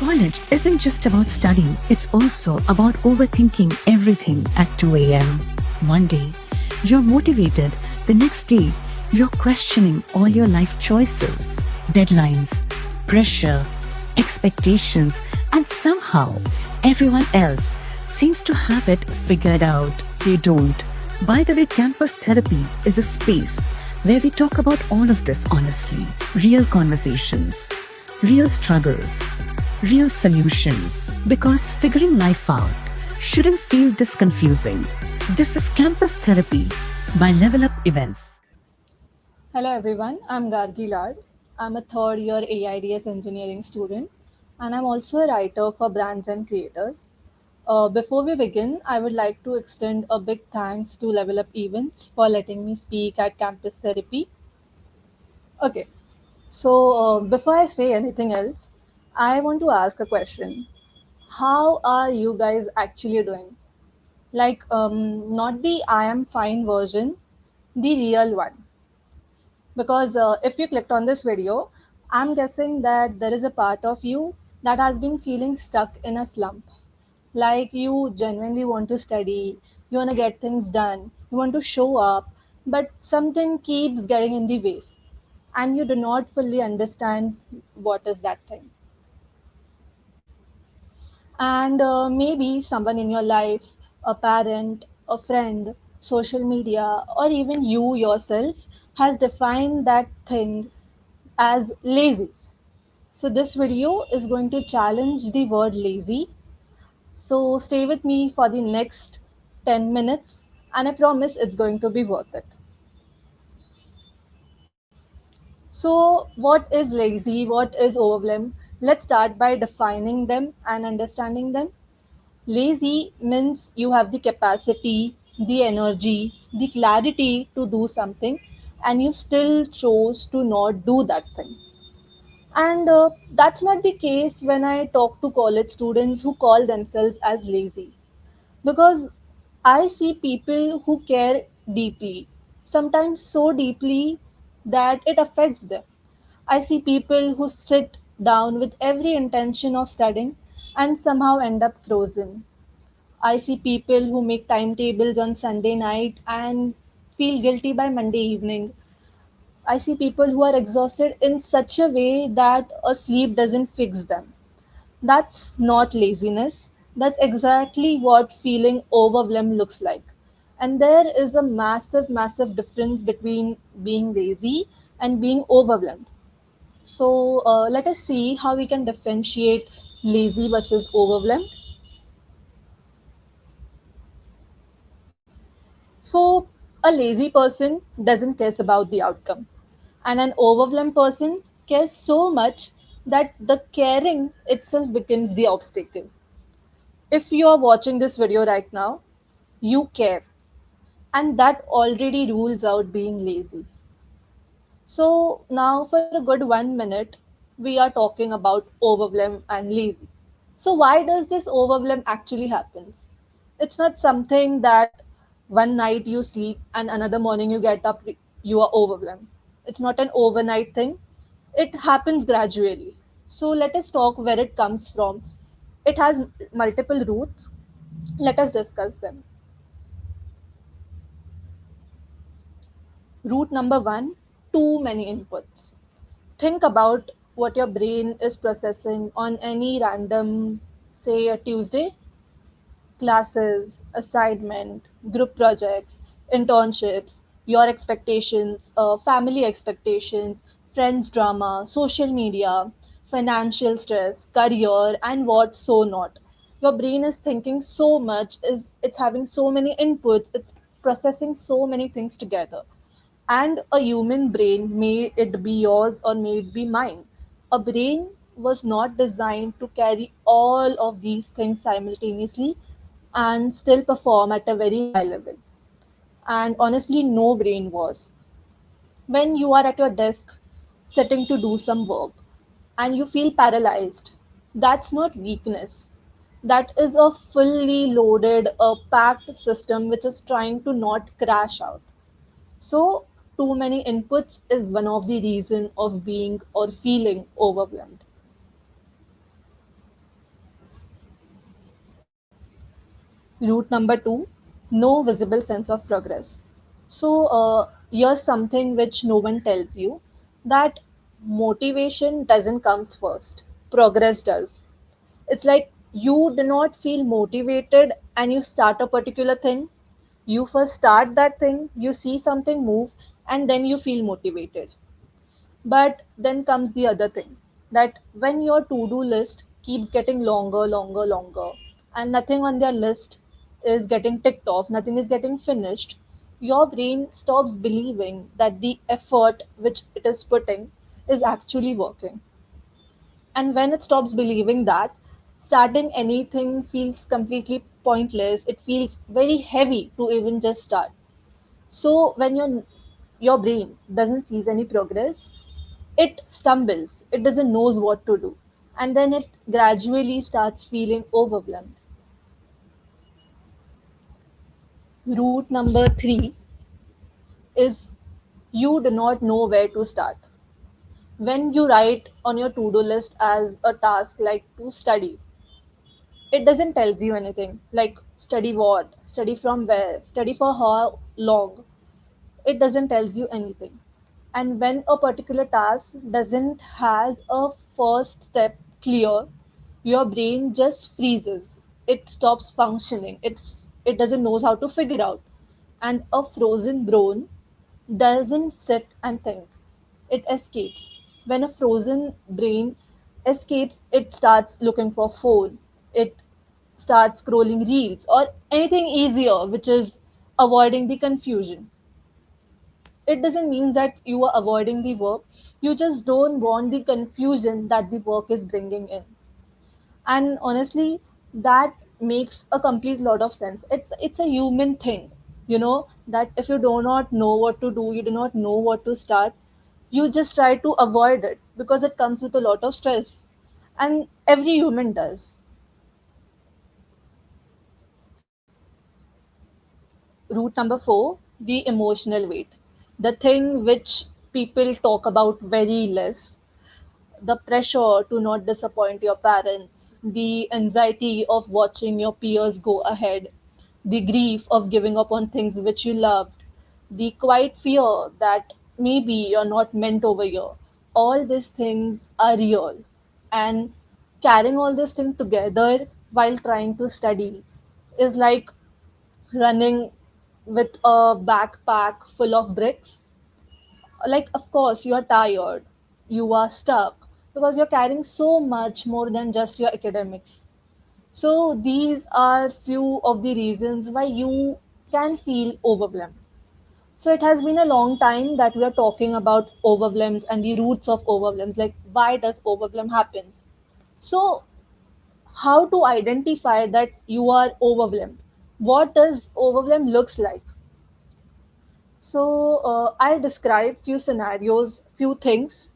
College isn't just about studying, it's also about overthinking everything at 2 a.m. One day, you're motivated, the next day, you're questioning all your life choices, deadlines, pressure, expectations, and somehow everyone else seems to have it figured out. They don't. By the way, campus therapy is a space where we talk about all of this honestly, real conversations, real struggles, real solutions. Because figuring life out shouldn't feel this confusing. This is Campus Therapy by Level Up Events. Hello everyone, I'm Gargi Lad. I'm a third year AIDS engineering student and I'm also a writer for brands and creators. Before we begin, I would like to extend a big thanks to Level Up Events for letting me speak at Campus Therapy. Okay, before I say anything else, I want to ask a question. How are you guys actually doing? Not the I am fine version, the real one. Because if you clicked on this video, I'm guessing that there is a part of you that has been feeling stuck in a slump. Like you genuinely want to study, you want to get things done, you want to show up, but something keeps getting in the way, and you do not fully understand what is that thing. And maybe someone in your life, a parent, a friend, social media, or even you yourself has defined that thing as lazy. So this video is going to challenge the word lazy. So stay with me for the next 10 minutes and I promise it's going to be worth it. So what is lazy? What is overwhelmed? Let's start by defining them and understanding them. Lazy means you have the capacity, the energy, the clarity to do something and you still chose to not do that thing. And that's not the case when I talk to college students who call themselves as lazy. Because I see people who care deeply, sometimes so deeply that it affects them. I see people who sit down with every intention of studying and somehow end up frozen. I see people who make timetables on Sunday night and feel guilty by Monday evening. I see people who are exhausted in such a way that a sleep doesn't fix them. That's not laziness. That's exactly what feeling overwhelmed looks like. And there is a massive, massive difference between being lazy and being overwhelmed. So let us see how we can differentiate lazy versus overwhelmed. So a lazy person doesn't care about the outcome, and an overwhelmed person cares so much that the caring itself becomes the obstacle. If you are watching this video right now, you care, and that already rules out being lazy. So, now for a good 1 minute, we are talking about overwhelm and lazy. So, why does this overwhelm actually happens? It's not something that one night you sleep and another morning you get up, you are overwhelmed. It's not an overnight thing. It happens gradually. So, let us talk where it comes from. It has multiple roots. Let us discuss them. Root number one, too many inputs. Think about what your brain is processing on any random, say, a Tuesday: classes, assignment, group projects, internships, your expectations, family expectations, friends' drama, social media, financial stress, career, and what so not. Your brain is thinking so much, is it's having so many inputs, it's processing so many things together. And a human brain, may it be yours or may it be mine, a brain was not designed to carry all of these things simultaneously and still perform at a very high level. And honestly, no brain was. When you are at your desk sitting to do some work and you feel paralyzed, that's not weakness. That is a fully loaded, packed system which is trying to not crash out. So, too many inputs is one of the reason of being or feeling overwhelmed. Route number two, no visible sense of progress. So, here's something which no one tells you, that motivation doesn't comes first, progress does. It's like you do not feel motivated and you start a particular thing. You first start that thing, you see something move, and then you feel motivated. But then comes the other thing, that when your to do list keeps getting longer, longer, longer, and nothing on their list is getting ticked off, nothing is getting finished, your brain stops believing that the effort which it is putting is actually working. And when it stops believing that, starting anything feels completely pointless. It feels very heavy to even just start. So when your brain doesn't sees any progress, it stumbles. It doesn't knows what to do, and then it gradually starts feeling overwhelmed. Route number three is you do not know where to start. When you write on your to-do list as a task like to study, it doesn't tells you anything like study what, study from where, study for how long. It doesn't tells you anything. And when a particular task doesn't has a first step clear, your brain just freezes. It stops functioning. It doesn't knows how to figure out. And a frozen brain doesn't sit and think. It escapes. When a frozen brain escapes, it starts looking for phone. It starts scrolling reels or anything easier, which is avoiding the confusion. It doesn't mean that you are avoiding the work. You just don't want the confusion that the work is bringing in. And honestly, that makes a complete lot of sense. It's a human thing, that if you do not know what to do, you do not know what to start, you just try to avoid it because it comes with a lot of stress, and every human does. Route number four, the emotional weight, the thing which people talk about very less. The pressure to not disappoint your parents, the anxiety of watching your peers go ahead, the grief of giving up on things which you loved, the quiet fear that maybe you're not meant over here. All these things are real. And carrying all this thing together while trying to study is like running with a backpack full of bricks. Like, of course you are tired, you are stuck because you're carrying so much more than just your academics. So these are few of the reasons why you can feel overwhelmed. So it has been a long time that we are talking about overwhelms and the roots of overwhelms, like why does overwhelm happens. So how to identify that you are overwhelmed, what does overwhelm looks like. So I describe few scenarios, few things,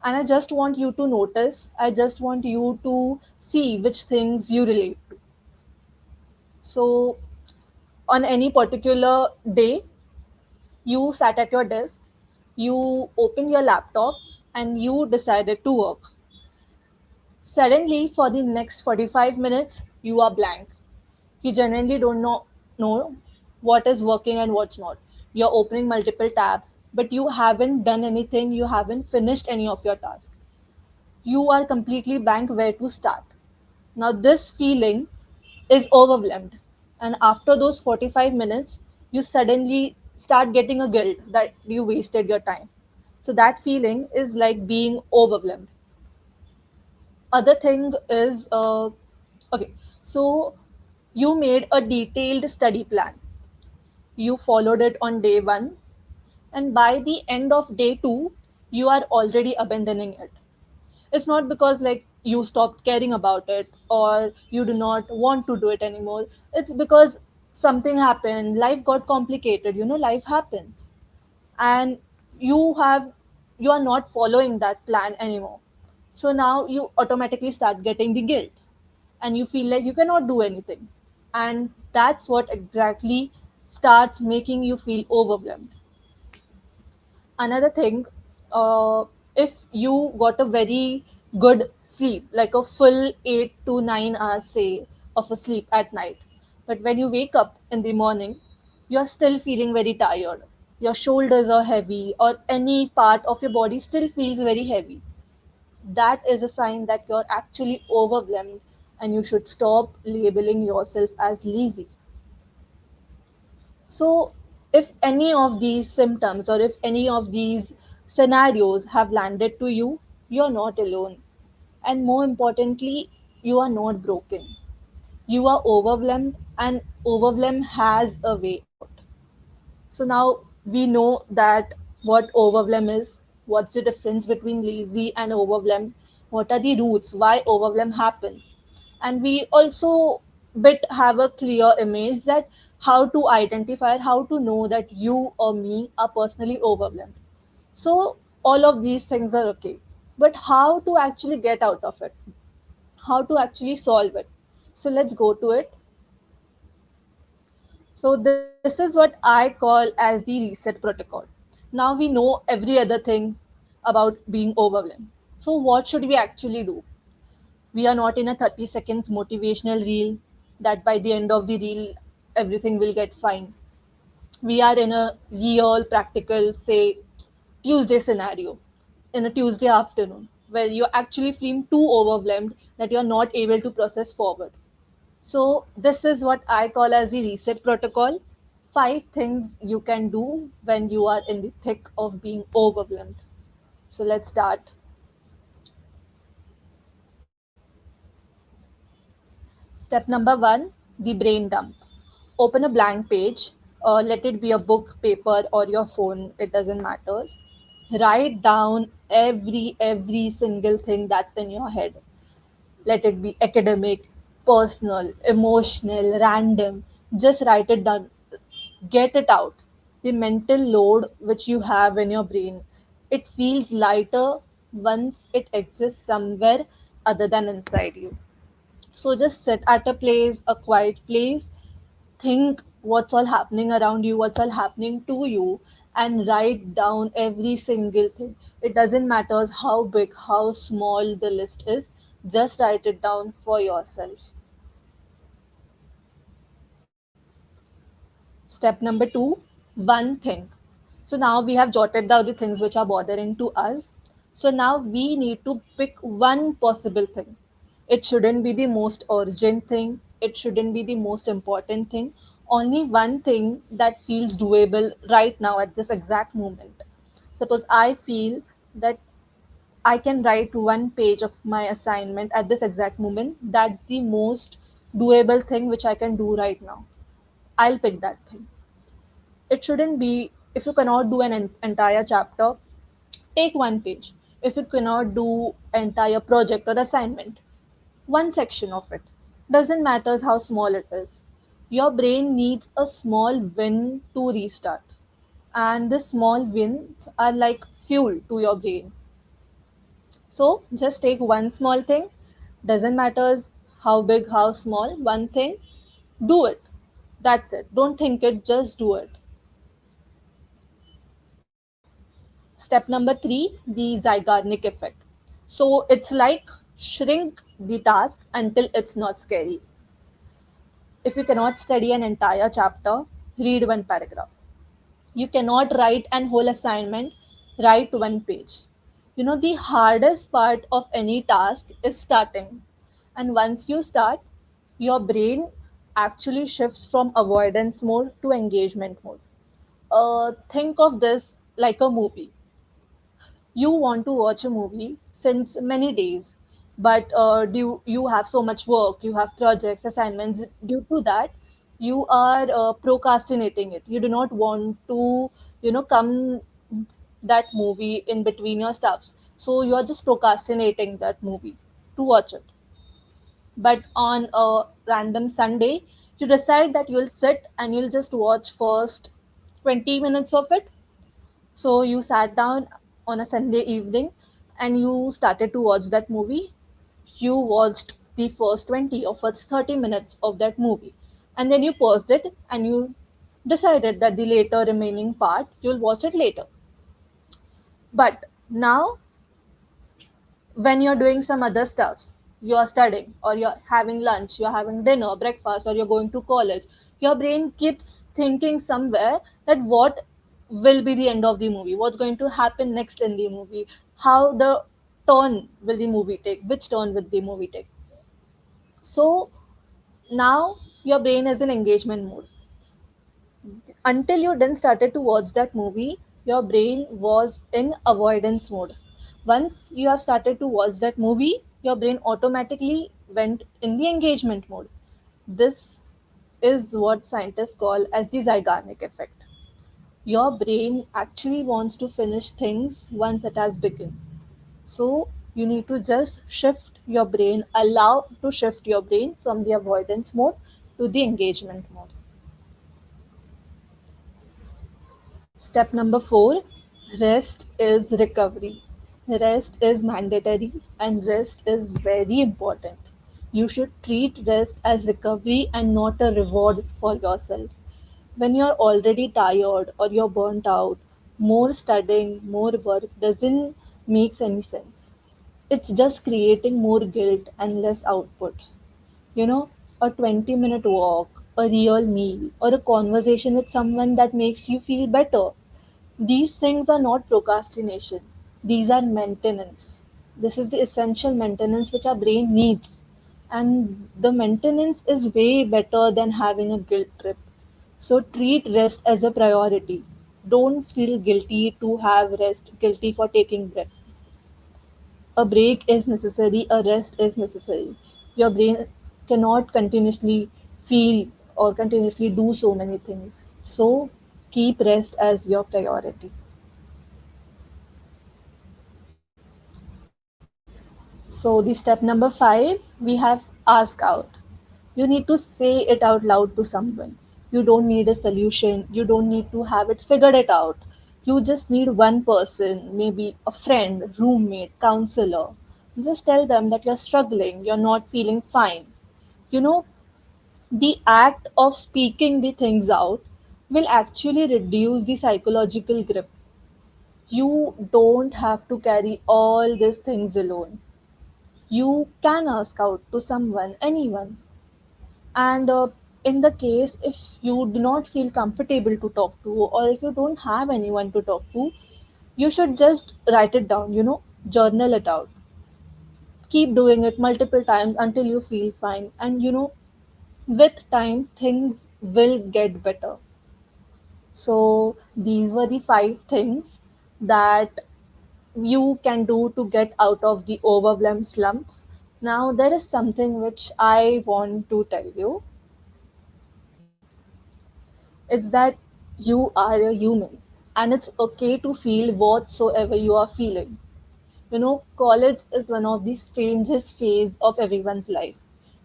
and I just want you to notice. I just want you to see which things you relate to. So on any particular day, you sat at your desk, you opened your laptop, and you decided to work. Suddenly, for the next 45 minutes, you are blank. You genuinely don't know what is working and what's not. You're opening multiple tabs, but you haven't done anything, you haven't finished any of your tasks. You are completely blank where to start. Now, this feeling is overwhelmed. And after those 45 minutes, you suddenly start getting a guilt that you wasted your time. So, that feeling is like being overwhelmed. Other thing is, okay, so you made a detailed study plan, you followed it on day one, and by the end of day two, you are already abandoning it. It's not because like you stopped caring about it or you do not want to do it anymore. It's because something happened, life got complicated, life happens, and you have you are not following that plan anymore. So now you automatically start getting the guilt and you feel like you cannot do anything, and that's what exactly starts making you feel overwhelmed. Another thing, if you got a very good sleep, like a full 8 to 9 hours say of a sleep at night, But when you wake up in the morning, you're still feeling very tired. Your shoulders are heavy, or any part of your body still feels very heavy. That is a sign that you're actually overwhelmed and you should stop labeling yourself as lazy. So, if any of these symptoms or if any of these scenarios have landed to you, you're not alone. And more importantly, you are not broken. You are overwhelmed, and overwhelm has a way out. So now we know that what overwhelm is, what's the difference between lazy and overwhelm, what are the roots, why overwhelm happens. And we also bit have a clear image that how to identify, how to know that you or me are personally overwhelmed. So all of these things are okay. But how to actually get out of it? How to actually solve it? So let's go to it. So this is what I call as the reset protocol. Now we know every other thing about being overwhelmed. So what should we actually do? We are not in a 30 seconds motivational reel that by the end of the reel everything will get fine. We are in a real practical, say, Tuesday scenario, in a Tuesday afternoon where you're actually feeling too overwhelmed that you're not able to process forward. So, this is what I call as the reset protocol. Five things you can do when you are in the thick of being overwhelmed. So, let's start. Step number one, the brain dump. Open a blank page, let it be a book, paper, or your phone, it doesn't matter. Write down every single thing that's in your head. Let it be academic, personal, emotional, random. Just write it down. Get it out. The mental load which you have in your brain, it feels lighter once it exists somewhere other than inside you. So just sit at a place, a quiet place, think what's all happening around you, what's all happening to you, and write down every single thing. It doesn't matter how big, how small the list is, just write it down for yourself. Step number two, one thing. So now we have jotted down the things which are bothering to us. So now we need to pick one possible thing. It shouldn't be the most urgent thing, it shouldn't be the most important thing. Only one thing that feels doable right now at this exact moment. Suppose I feel that I can write one page of my assignment at this exact moment. That's the most doable thing which I can do right now. I'll pick that thing. It shouldn't be, if you cannot do an entire chapter, take one page. If you cannot do entire project or assignment, one section of it. Doesn't matter how small it is. Your brain needs a small win to restart. And the small wins are like fuel to your brain. So just take one small thing. Doesn't matter how big, how small, one thing. Do it. That's it. Don't think it, just do it. Step number three, the Zygarnik effect. So it's like shrink the task until it's not scary. If you cannot study an entire chapter, read one paragraph. You cannot write an whole assignment, write one page. You know, the hardest part of any task is starting. And once you start, your brain actually shifts from avoidance mode to engagement mode. Think of this like a movie. You want to watch a movie since many days, but do you have so much work, you have projects, assignments, due to that you are procrastinating it. You do not want to, come that movie in between your stuffs, so you are just procrastinating that movie to watch it. But on a random Sunday, you decide that you'll sit and you'll just watch first 20 minutes of it. So you sat down on a Sunday evening and you started to watch that movie. You watched the first 20 or first 30 minutes of that movie. And then you paused it and you decided that the later remaining part you'll watch it later. But now when you're doing some other stuffs, you are studying, or you're having lunch, you're having dinner, breakfast, or you're going to college, your brain keeps thinking somewhere that what will be the end of the movie, what's going to happen next in the movie, how the turn will the movie take, which turn will the movie take. So now your brain is in engagement mode. Until you then started to watch that movie, your brain was in avoidance mode. Once you have started to watch that movie, your brain automatically went in the engagement mode. This is what scientists call as the Zeigarnik effect. Your brain actually wants to finish things once it has begun. So you need to just shift your brain, allow to shift your brain from the avoidance mode to the engagement mode. Step number four, rest is recovery. Rest is mandatory and rest is very important. You should treat rest as recovery and not a reward for yourself. When you're already tired or you're burnt out, more studying, more work doesn't make any sense. It's just creating more guilt and less output. You know, a 20-minute walk, a real meal, or a conversation with someone that makes you feel better. These things are not procrastination. These are maintenance. This is the essential maintenance which our brain needs. And the maintenance is way better than having a guilt trip. So treat rest as a priority. Don't feel guilty to have rest, guilty for taking breath. A break is necessary, a rest is necessary. Your brain cannot continuously feel or continuously do so many things. So keep rest as your priority. So the step number five, we have ask out. You need to say it out loud to someone. You don't need a solution. You don't need to have it figured it out. You just need one person, maybe a friend, roommate, counselor. Just tell them that you're struggling, you're not feeling fine. You know, the act of speaking the things out will actually reduce the psychological grip. You don't have to carry all these things alone. You can ask out to someone, anyone. And in the case if you do not feel comfortable to talk to, or if you don't have anyone to talk to, you should just write it down, journal it out. Keep doing it multiple times until you feel fine. And with time, things will get better. So, these were the five things that you can do to get out of the overwhelm slump. Now, there is something which I want to tell you. It's that you are a human and it's okay to feel whatsoever you are feeling. College is one of the strangest phase of everyone's life.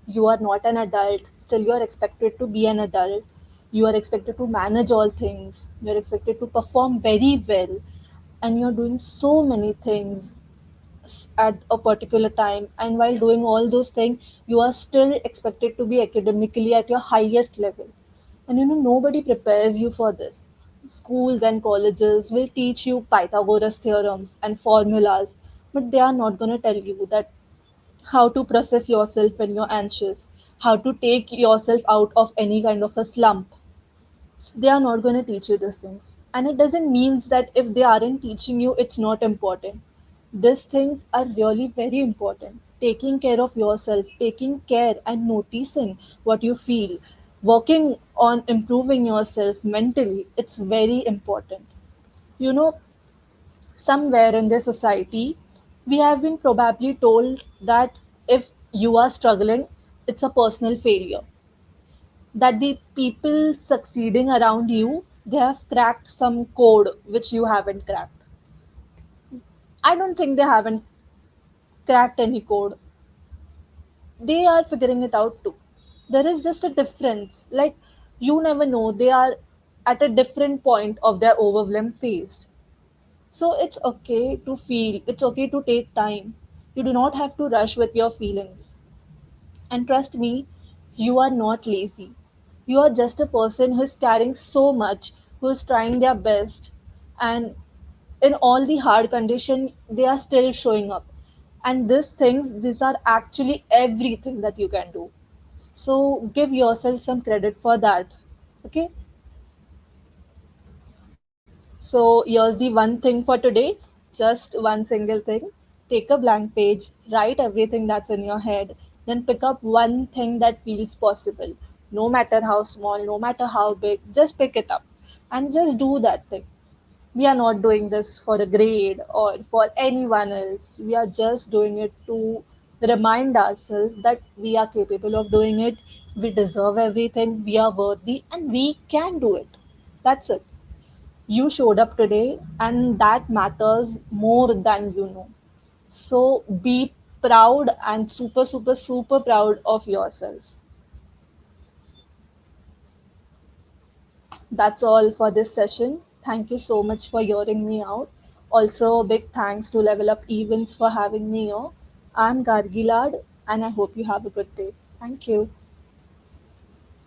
You are not an adult, still you are expected to be an adult. You are expected to manage all things. You are expected to perform very well. And you're doing so many things at a particular time. And while doing all those things, you are still expected to be academically at your highest level. And nobody prepares you for this. Schools and colleges will teach you Pythagoras theorems and formulas, but they are not going to tell you that how to process yourself when you're anxious, how to take yourself out of any kind of a slump. They are not going to teach you these things. And it doesn't mean that if they aren't teaching you, it's not important. These things are really very important. Taking care of yourself, taking care and noticing what you feel, working on improving yourself mentally, it's very important. You know, Somewhere in this society, we have been probably told that if you are struggling, it's a personal failure, that the people succeeding around you, they have cracked some code which you haven't cracked. I don't think they haven't cracked any code. They are figuring it out too. There is just a difference, like, you never know, they are at a different point of their overwhelm phase. So it's okay to feel, it's okay to take time. You do not have to rush with your feelings. And trust me, you are not lazy. You are just a person who is carrying so much, who is trying their best. And in all the hard condition, they are still showing up. And these are actually everything that you can do. So give yourself some credit for that. Okay. So here's the one thing for today, just one single thing. Take a blank page, write everything that's in your head, then pick up one thing that feels possible. No matter how small, no matter how big, just pick it up and just do that thing. We are not doing this for a grade or for anyone else. We are just doing it to remind ourselves that we are capable of doing it, we deserve everything, we are worthy, and we can do it. That's it. You showed up today, and that matters more than you know. So be proud and super, super, super proud of yourself. That's all for this session. Thank you so much for hearing me out. Also, big thanks to Level Up Events for having me here. I'm Gargilad, and I hope you have a good day. Thank you.